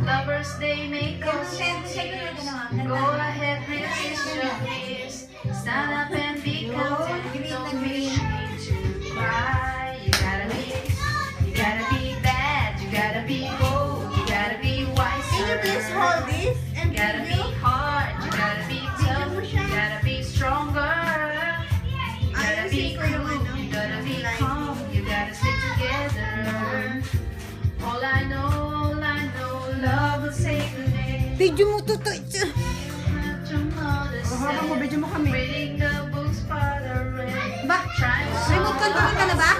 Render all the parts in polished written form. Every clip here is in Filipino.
Lovers, they may cause you tears. Go ahead, release your fears. Stand up and be content. Don't be ashamed to cry. You gotta be bad. You gotta be bold. You gotta be wiser. Can you please hold this and You gotta be hard. You gotta be tough. You gotta be stronger. You gotta be cool. You gotta be calm. You gotta stick together. All I know, love will save the day. Video mo to. Hawakan mo, video mo kami. Reading the books for the rain. Ba? Remote control ka na ba?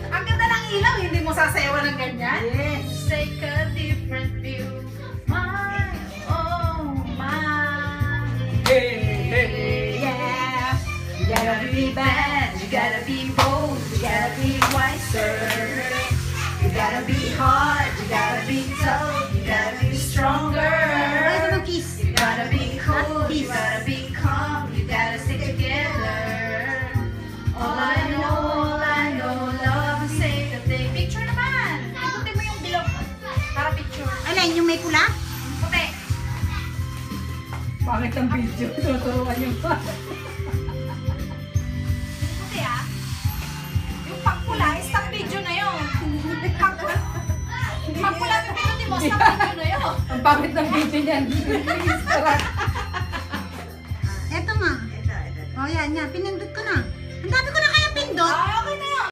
Ang ganda ng ilaw, hindi mo sasayawan ng ganyan? Yes. Take a different view. My, oh my. Yeah. You gotta be bad, you gotta be bold, you gotta be wiser. You gotta be hard, you gotta be tough, you gotta be stronger. Ay, mo kiss. You gotta be cool, you gotta be calm, you gotta stick together. All I know, love will save the day. Picture naman! Ikutin mo yung bilog para picture. Alin, yung may pula? Puti. Bakit ang video? Tuturuan yung pa. Puti ah. Yung pagpula, stop video na yun. Pagpula na pinutin mo, stop video na yun. Ang bakit ng video niyan? Eto nga. O yan, yan. Pinindot ko na. Ang dami ko na kaya pindot. Okay na